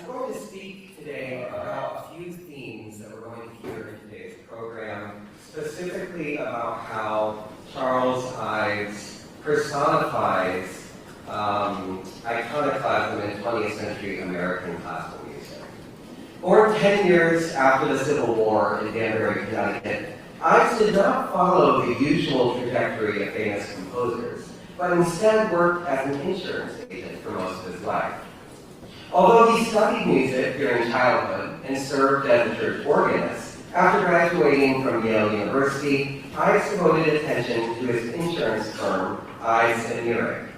I'm going to speak today about a few themes that we're going to hear in today's program, specifically about how Charles Ives personifies iconoclasm in 20th century American classical music. Born 10 years after the Civil War in Danbury, Connecticut, Ives did not follow the usual trajectory of famous composers, but instead worked as an insurance agent for most of his life. Although he studied music during childhood and served as a church organist, after graduating from Yale University, Ives devoted attention to his insurance firm, Ives American.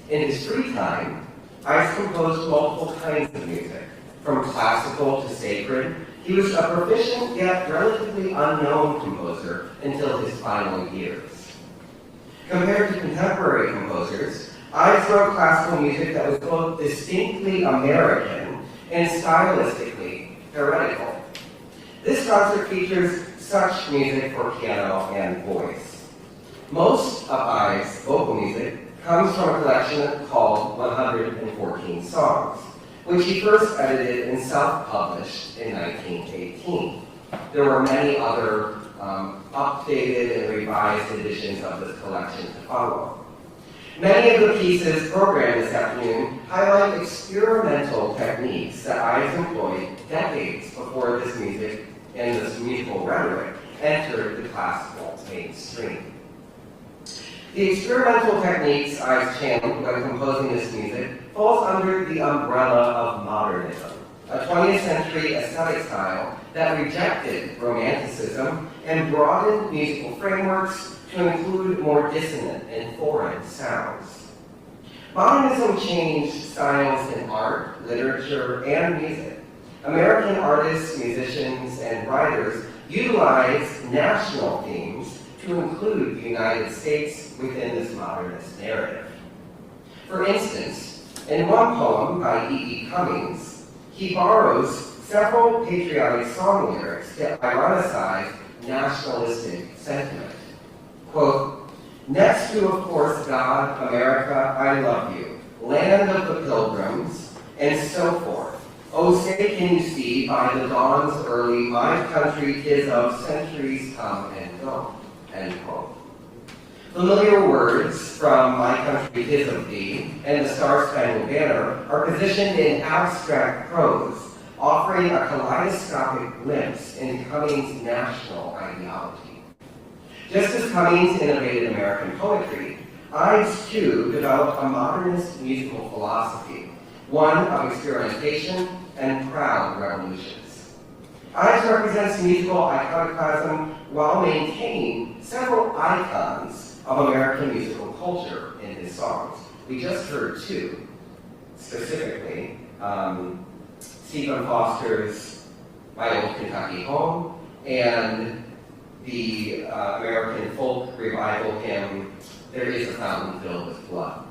In his free time, Ives composed multiple kinds of music, from classical to sacred. He was a proficient yet relatively unknown composer until his final years. Compared to contemporary composers, Ives wrote classical music that was both distinctly American and stylistically heretical. This concert features such music for piano and voice. Most of Ives' vocal music comes from a collection called 114 Songs, which he first edited and self-published in 1918. There were many other updated and revised editions of this collection to follow. Many of the pieces programmed this afternoon highlight experimental techniques that Ives employed decades before this music and this musical rhetoric entered the classical mainstream. The experimental techniques Ives channeled when composing this music falls under the umbrella of modernism, a 20th century aesthetic style that rejected romanticism and broadened musical frameworks to include more dissonant and foreign sounds. Modernism changed styles in art, literature, and music. American artists, musicians, and writers utilized national themes to include the United States within this modernist narrative. For instance, in one poem by E.E. Cummings, he borrows several patriotic song lyrics to ironicize nationalistic sentiment. Quote, "Next to, of course, God, America, I love you, land of the pilgrims, and so forth. Oh, say can you see by the dawn's early, my country 'tis of centuries come and go," end quote. Familiar words from My Country 'Tis of Thee and the Star-Spangled Banner are positioned in abstract prose, offering a kaleidoscopic glimpse into Cummings' national ideology. Just as Cummings innovated American poetry, Ives too developed a modernist musical philosophy, one of experimentation and proud revolutions. Ives represents musical iconoclasm while maintaining several icons of American musical culture in his songs. We just heard two, specifically, Stephen Foster's My Old Kentucky Home and the American folk revival hymn, There Is a Fountain Filled with Blood.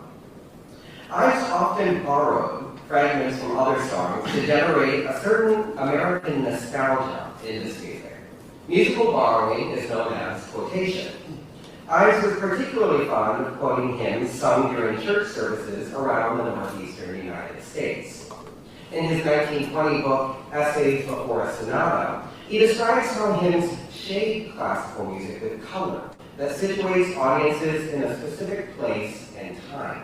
Ives often borrowed fragments from other songs to generate a certain American nostalgia in this music. Musical borrowing is known as quotation. Ives was particularly fond of quoting hymns sung during church services around the northeastern United States. In his 1920 book, Essays Before a Sonata, he describes how hymns shape classical music with color that situates audiences in a specific place and time.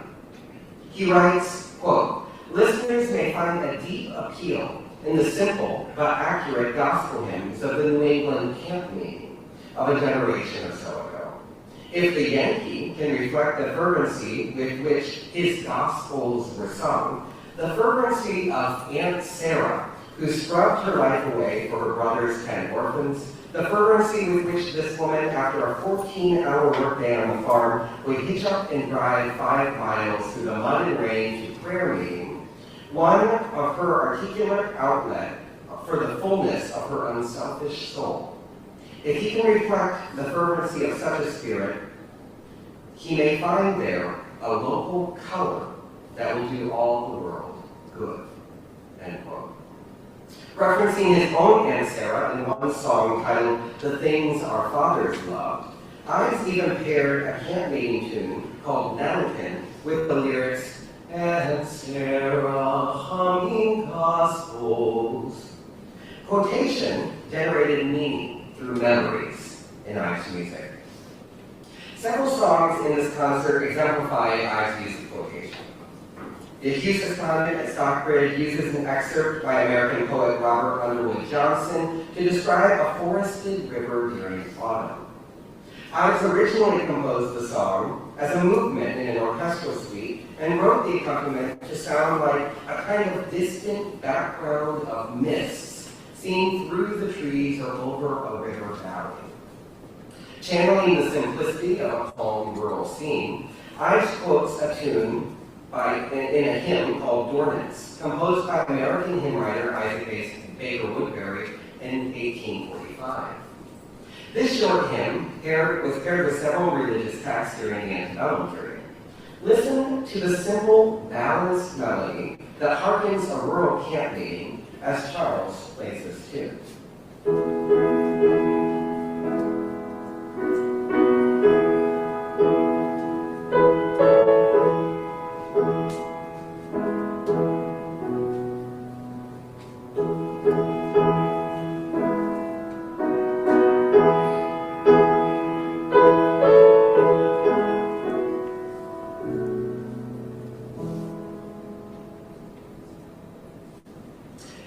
He writes, quote, "Listeners may find a deep appeal in the simple but accurate gospel hymns of the New England camp meeting of a generation or so ago. If the Yankee can reflect the fervency with which his gospels were sung, the fervency of Aunt Sarah, who scrubbed her life away for her brother's 10 orphans, the fervency with which this woman, after a 14-hour workday on the farm, would hitch up and drive 5 miles through the mud and rain to prayer meeting, one of her articulate outlet for the fullness of her unselfish soul. If he can reflect the fervency of such a spirit, he may find there a local color that will do all the world good," end quote. Referencing his own Aunt Sarah in one song titled The Things Our Fathers Loved, Ives even paired a camp meeting tune called Nettleton with the lyrics, "And Sarah humming Gospels. Quotation generated meaning through memories in Ives music. Several songs in this concert exemplify Ives' use of quotation. The Hughes Convent at Stockbridge uses an excerpt by American poet Robert Underwood Johnson to describe a forested river during autumn. Ives originally composed the song as a movement in an orchestral suite and wrote the accompaniment to sound like a kind of distant background of mists seen through the trees or over a river valley. Channeling the simplicity of a calm rural scene, Ives quotes a tune in a hymn called Dornance, composed by American hymn writer Isaac Baker Woodbury in 1845. This short hymn was paired with several religious texts during the antebellum period. Listen to the simple, balanced melody that harkens a rural camp meeting as Charles plays this tune.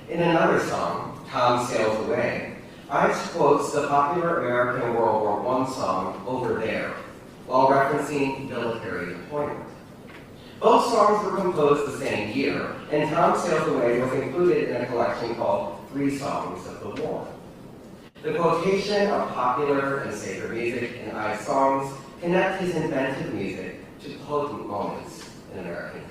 In another song, Tom Sails Away, Ives quotes the popular American World War I song, Over There, while referencing military deployment. Both songs were composed the same year, and Tom Sails Away was included in a collection called 3 Songs of the War. The quotation of popular and sacred music in Ives' songs connect his inventive music to potent moments in American history.